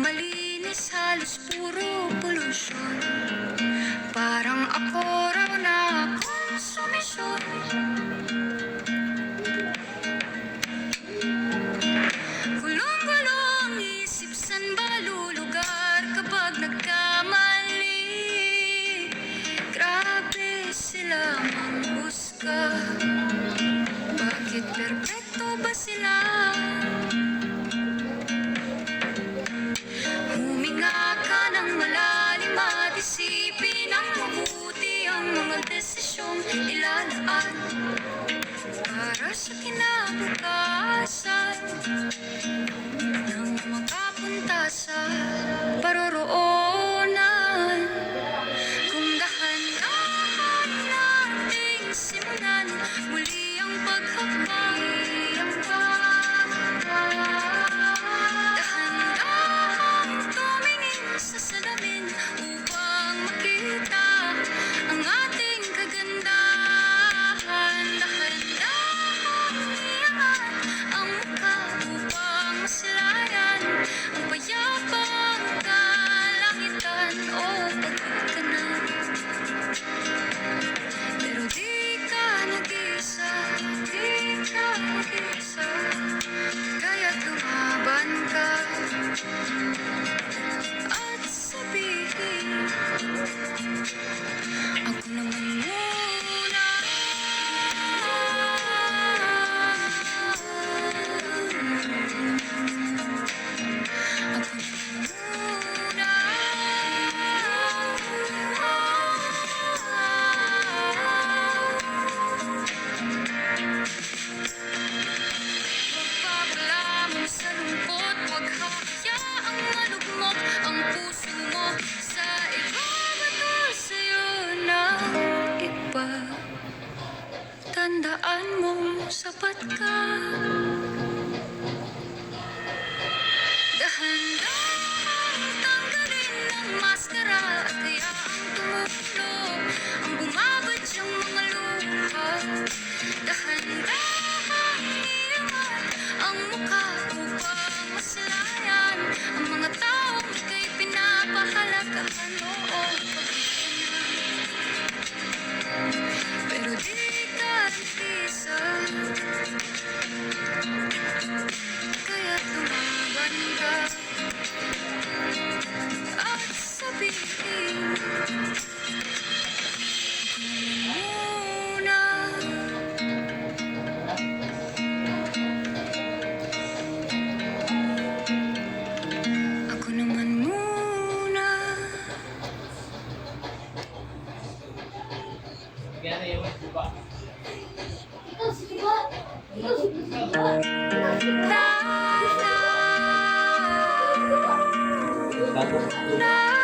malinis, halos puro polusyon. Parang ako raw na konsumisyon. Gulong-gulong isip, san ba lulugar kapag nagkamali? Grabe sila manghusga. Bakit perpekto ba sila? Huminga ka ng malalim at isipin ng mabuti ang mga desisyong ilalaan para sa kinabukasan nang makapunta sa paroroonan. Kung dahan-dahan nating simulan muli ang paghakbang, dahan-dahan tumingin sa salamin upang makita ang ating kagandahan. Dahan-dahan iangat ang mukha upang masilayan ang payapang kalangitan o pagkakanan. Pero di ka nag-isa, di ka nag-isa, kaya't lumaban ka at sabihin, ako naman muna. Ako naman muna. Pagpapalamon sa lungkot, huwag hayaang malugmok ang puso mo sa ibabato sa'yo na iba. Tandaan mo, sapat ka. Dahan-dahan tanggalin ang maskara at hayaang tumulo ang bumabadyang mga luha. Dahan-dahan iangat ang mukha upang masilayan ang mga taong ika'y pinapahalagahan. Oo, pero di ka nag-isa, kaya't lumaban ka at sabihin, muna. Ako naman muna. La, la, la.